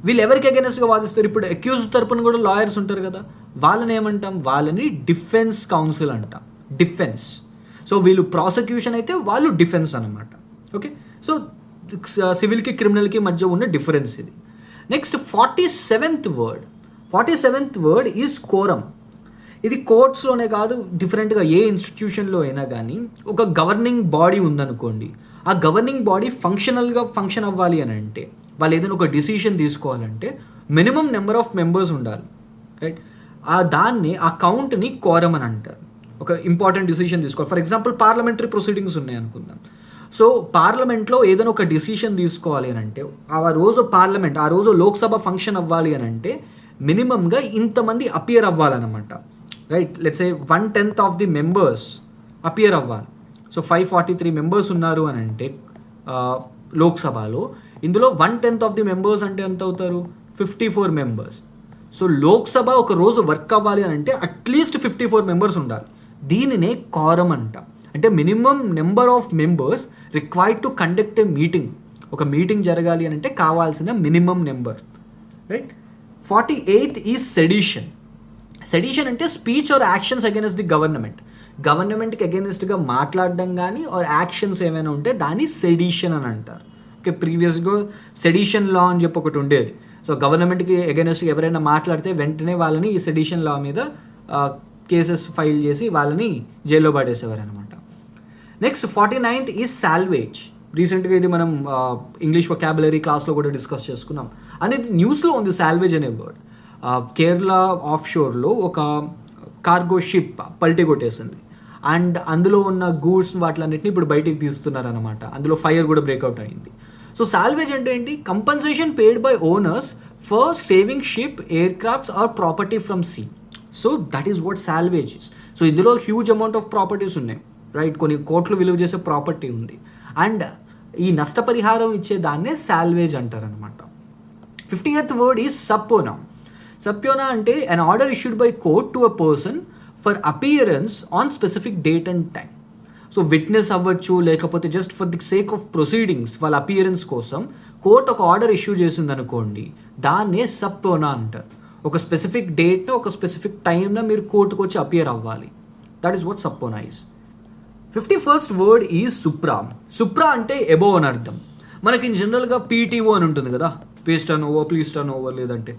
వీళ్ళు ఎవరికి అగైనెస్ట్గా వాదిస్తారు? ఇప్పుడు అక్యూజ్ తరపున కూడా లాయర్స్ ఉంటారు కదా, వాళ్ళని ఏమంటాం? వాళ్ళని డిఫెన్స్ కౌన్సిల్ అంటాం, డిఫెన్స్. సో వీళ్ళు ప్రాసిక్యూషన్ అయితే వాళ్ళు డిఫెన్స్ అనమాట. ఓకే, సో సివిల్కి క్రిమినల్కి మధ్య ఉన్న డిఫరెన్స్ ఇది. Next 47th word. 47th word is quorum. ఇది కోర్ట్స్లోనే కాదు, డిఫరెంట్గా ఏ ఇన్స్టిట్యూషన్లో అయినా కానీ ఒక గవర్నింగ్ బాడీ ఉందనుకోండి, ఆ గవర్నింగ్ బాడీ ఫంక్షనల్గా ఫంక్షన్ అవ్వాలి అని అంటే, వాళ్ళు ఏదైనా ఒక డిసిషన్ తీసుకోవాలంటే మినిమం నెంబర్ ఆఫ్ మెంబర్స్ ఉండాలి, రైట్. ఆ కౌంట్ని కోరం అని అంటారు. ఒక ఇంపార్టెంట్ డిసిషన్ తీసుకోవాలి. ఫర్ ఎగ్జాంపుల్ పార్లమెంటరీ ప్రొసీడింగ్స్ ఉన్నాయి అనుకుందాం. సో పార్లమెంట్లో ఏదైనా ఒక డిసిషన్ తీసుకోవాలి అని అంటే, ఆ రోజు లోక్సభ ఫంక్షన్ అవ్వాలి అని అంటే మినిమంగా ఇంతమంది అపియర్ అవ్వాలన్నమాట, right. Let's say 1/10 of the members appear అవ్వాలి. సో 543 మెంబర్స్ ఉన్నారు అని అంటే లోక్సభలో, ఇందులో 1/10 ఆఫ్ ది మెంబర్స్ అంటే ఎంత అవుతారు? 54 మెంబర్స్. సో లోక్సభ ఒక రోజు వర్క్ అవ్వాలి అని అంటే అట్లీస్ట్ 54 మెంబర్స్ ఉండాలి. దీనినే కోరం అంట. అంటే minimum number of members required to conduct a meeting. ఒక మీటింగ్ జరగాలి అని అంటే కావాల్సిన minimum number, right. 48th is sedition. Sedition అంటే speech or actions against the గవర్నమెంట్కి అగైనెస్ట్గా మాట్లాడడం కానీ ఆర్ యాక్షన్స్ ఏమైనా ఉంటే దాన్ని సెడిషన్ అని అంటారు. ఓకే, ప్రీవియస్గా సెడిషన్ లా అని చెప్పి ఒకటి ఉండేది. సో గవర్నమెంట్కి అగైనెస్ట్గా ఎవరైనా మాట్లాడితే వెంటనే వాళ్ళని ఈ సెడిషన్ లా మీద కేసెస్ ఫైల్ చేసి వాళ్ళని జైల్లో పడేసేవారు అనమాట. Next 49th is salvage. రీసెంట్గా ఇది మనం ఇంగ్లీష్ వొకాబులరీ క్లాస్లో కూడా డిస్కస్ చేసుకున్నాం. అనేది న్యూస్లో ఉంది సాల్వేజ్ అనే వర్డ్. కేరళ ఆఫ్ షోర్లో ఒక కార్గో షిప్ పల్టీ కొట్టేసింది, అండ్ అందులో ఉన్న గూడ్స్ వాటిలన్నింటినీ ఇప్పుడు బయటికి తీస్తున్నారనమాట. అందులో ఫైర్ కూడా బ్రేక్అవుట్ అయింది. సో సాల్వేజ్ అంటే ఏంటి? Compensation paid by owners for saving ship, air crafts are property from see. So that is what salvage is. So ఇందులో హ్యూజ్ అమౌంట్ ఆఫ్ ప్రాపర్టీస్ ఉన్నాయి, రైట్. కొన్ని కోట్లు విలువ చేసే ప్రాపర్టీ ఉంది, అండ్ ఈ నష్టపరిహారం ఇచ్చే దాన్నే సాల్వేజ్ అంటారనమాట. 50th word is సప్పోనా. సప్యోనా అంటే an order issued by court to a person for appearance on specific date and time. So witness అవ్వచ్చు, లేకపోతే just for the sake of proceedings వాళ్ళ అపియరెన్స్ కోసం కోర్ట్ ఒక ఆర్డర్ ఇష్యూ చేసింది అనుకోండి, దాన్నే సప్యోనా అంటారు. ఒక స్పెసిఫిక్ డేట్న ఒక స్పెసిఫిక్ టైంన మీరు కోర్టుకు వచ్చి అపియర్ అవ్వాలి. That is what subpoena is. 51st word is supra. Supra అంటే ఎబో అని అర్థం. మనకి ఇన్ జనరల్గా పీటీఓ అని ఉంటుంది కదా, please turn over, please turn over లేదంటే.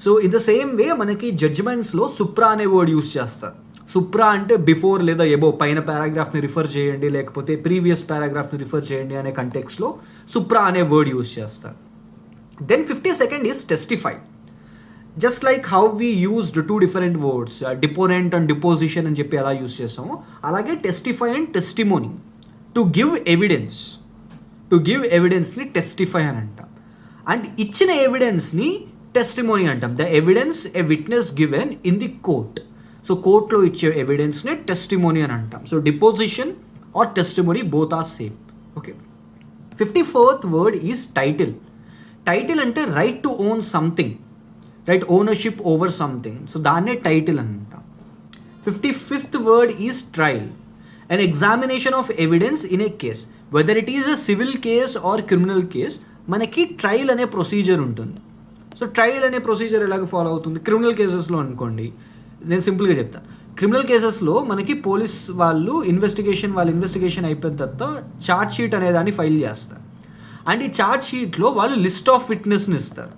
So in the same way మనకి జడ్జ్మెంట్స్లో సుప్రా అనే వర్డ్ యూస్ చేస్తారు. సుప్రా అంటే బిఫోర్ లేదా ఎబో, పైన పారాగ్రాఫ్ని రిఫర్ చేయండి లేకపోతే ప్రీవియస్ పారాగ్రాఫ్ని రిఫర్ చేయండి అనే కంటెక్స్లో సుప్రా అనే వర్డ్ యూస్ చేస్తారు. Then 52nd is testify. Just like how we used 2 different words, deponent and deposition అని చెప్పి ఎలా యూస్ చేస్తామో, అలాగే testify and testimony. To give ఎవిడెన్స్ని టెస్టిఫై అని అంటాం. అండ్ ఇచ్చిన ఎవిడెన్స్ని టెస్టిమోనీ అంటాం. The evidence a witness given in the court. So కోర్ట్లో ఇచ్చే ఎవిడెన్స్ని టెస్టిమోనీ అని అంటాం. So deposition or testimony both are same. Okay. 54th word is title. Title అంటే right to own something, right, ownership over something. So దాన్నే title అని అంటాం. 55th word is trial. An examination of evidence in a case, whether it is a civil case or criminal case, మనకి trial అనే procedure ఉంటుంది. So trial అనే procedure ఎలాగ follow అవుతుంది? Criminal కేసెస్లో అనుకోండి, నేను సింపుల్గా చెప్తాను. క్రిమినల్ కేసెస్లో మనకి పోలీస్ వాళ్ళు ఇన్వెస్టిగేషన్ అయిపోయిన తర్వాత ఛార్జ్ షీట్ అనే దాన్ని ఫైల్ చేస్తారు. అండ్ ఈ ఛార్జ్ షీట్లో వాళ్ళు లిస్ట్ ఆఫ్ విట్నెస్ని ఇస్తారు.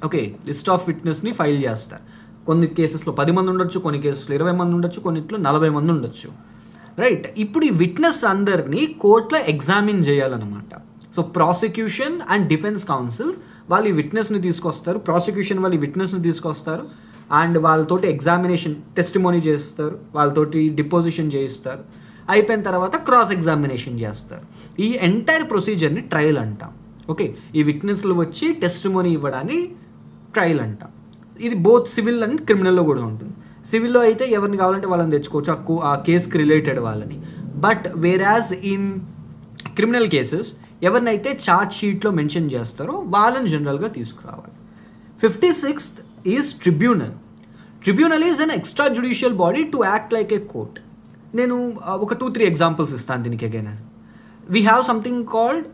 ఓకే, లిస్ట్ ఆఫ్ విట్నెస్ని ఫైల్ చేస్తారు. కొన్ని కేసెస్లో 10 మంది ఉండొచ్చు, కొన్ని కేసెస్లో 20 మంది ఉండొచ్చు, కొన్నిట్లో 40 మంది ఉండొచ్చు. రైట్. ఇప్పుడు ఈ విట్నెస్ అందరినీ కోర్టులో ఎగ్జామిన్ చేయాలన్నమాట. So prosecution and defence councils వాళ్ళు ఈ విట్నెస్ని తీసుకొస్తారు, ప్రాసిక్యూషన్ వాళ్ళు ఈ విట్నెస్ని తీసుకొస్తారు, అండ్ వాళ్ళతోటి ఎగ్జామినేషన్ టెస్టిమోనీ చేస్తారు, వాళ్ళతోటి డిపోజిషన్ చేయిస్తారు. అయిపోయిన తర్వాత క్రాస్ ఎగ్జామినేషన్ చేస్తారు. ఈ ఎంటైర్ ప్రొసీజర్ని ట్రయల్ అంటాం. ఓకే, ఈ విట్నెస్లు వచ్చి టెస్టిమోనీ ఇవ్వడాన్ని ట్రయల్ అంటాం. ఇది బోత్ సివిల్ అండ్ క్రిమినల్లో కూడా ఉంటుంది. సివిల్లో అయితే ఎవరిని కావాలంటే వాళ్ళని తెచ్చుకోవచ్చు, ఆ కేసుకి రిలేటెడ్ వాళ్ళని. But whereas in criminal cases ఎవరినైతే ఛార్జ్ షీట్లో మెన్షన్ చేస్తారో వాళ్ళని జనరల్గా తీసుకురావాలి. 56th is tribunal. Tribunal is an extra judicial body to act like A court. నేను ఒక 2-3 ఎగ్జాంపుల్స్ ఇస్తాను దీనికి. Again we have something called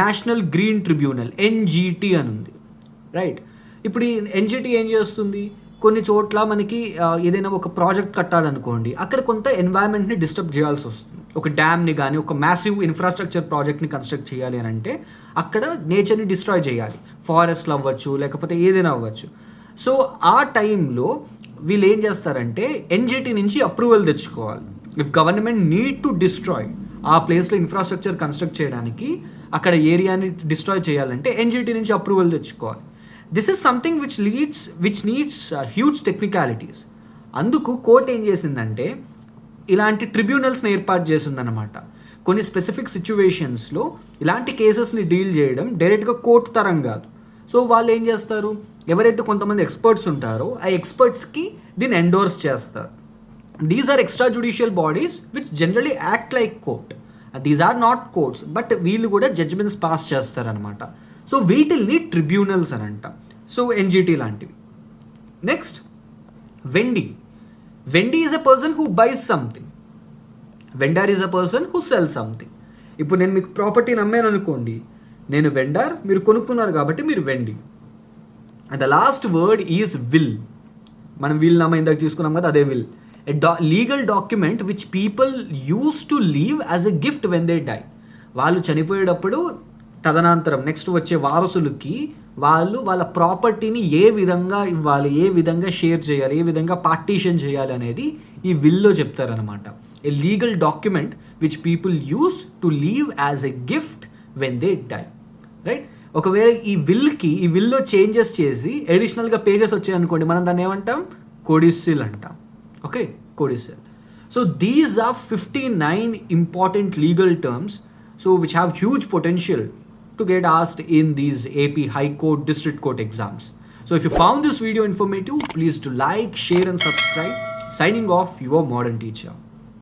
national green tribunal, NGT అని ఉంది. రైట్. ఇప్పుడు ఈ NGT ఏం చేస్తుంది? కొన్ని చోట్ల మనకి ఏదైనా ఒక ప్రాజెక్ట్ కట్టాలనుకోండి, అక్కడ కొంత ఎన్వైరన్మెంట్ని డిస్టర్బ్ చేయాల్సి వస్తుంది. ఒక డ్యామ్ని కానీ ఒక మ్యాసివ్ ఇన్ఫ్రాస్ట్రక్చర్ ప్రాజెక్ట్ని కన్స్ట్రక్ట్ చేయాలి అని అంటే అక్కడ నేచర్ని డిస్ట్రాయ్ చేయాలి. ఫారెస్ట్లు అవ్వచ్చు లేకపోతే ఏదైనా అవ్వచ్చు. సో ఆ టైంలో వీళ్ళు ఏం చేస్తారంటే NGT నుంచి అప్రూవల్ తెచ్చుకోవాలి. If government need to destroy ఆ ప్లేస్లో ఇన్ఫ్రాస్ట్రక్చర్ కన్స్ట్రక్ట్ చేయడానికి, అక్కడ ఏరియాని డిస్ట్రాయ్ చేయాలంటే NGT నుంచి అప్రూవల్ తెచ్చుకోవాలి. This is something which needs huge technicalities. అందుకు కోర్ట్ ఏం చేసిందంటే ఇలాంటి ట్రిబ్యునల్స్ని ఏర్పాటు చేసిందనమాట. కొన్ని స్పెసిఫిక్ సిచ్యువేషన్స్లో ఇలాంటి కేసెస్ని డీల్ చేయడం డైరెక్ట్గా కోర్టు తరం కాదు. సో వాళ్ళు ఏం చేస్తారు, ఎవరైతే కొంతమంది ఎక్స్పర్ట్స్ ఉంటారో ఆ ఎక్స్పర్ట్స్కి దీన్ని ఎండోర్స్ చేస్తారు. These are extra judicial bodies which generally act like court. These are not courts, but వీళ్ళు కూడా జడ్జ్మెంట్స్ పాస్ చేస్తారనమాట. సో వీటిల్ని ట్రిబ్యునల్స్ అని అంటాం. సో NGT లాంటివి. Next vendee. Vendee is a person who buys something. Vendor is a person who sell something. ఇప్పుడు నేను మీకు ప్రాపర్టీని అమ్మాను అనుకోండి, నేను వెండర్, మీరు కొనుక్కున్నారు కాబట్టి మీరు vendee. And the last word is will. మనం వీల్ నామా ఇందాక తీసుకున్నాం కదా, అదే will. A legal document which people use to leave as a gift when they die. వాళ్ళు చనిపోయేటప్పుడు తదనంతరం నెక్స్ట్ వచ్చే వారసులకి వాళ్ళు వాళ్ళ ప్రాపర్టీని ఏ విధంగా ఇవ్వాలి, ఏ విధంగా షేర్ చేయాలి, ఏ విధంగా పార్టీషన్ చేయాలి అనేది ఈ విల్లో చెప్తారనమాట. A legal document which people use to leave as a gift when they die. Right. ఒకవేళ ఈ విల్లో చేంజెస్ చేసి అడిషనల్గా పేజెస్ వచ్చాయనుకోండి, మనం దాన్ని ఏమంటాం, కోడిసిల్ అంటాం. Okay, codicil. So these are 59 important legal terms, so which have huge potential to get asked in these AP High Court, District Court exams. So if you found this video informative, please do like, share and subscribe. Signing off, your modern teacher.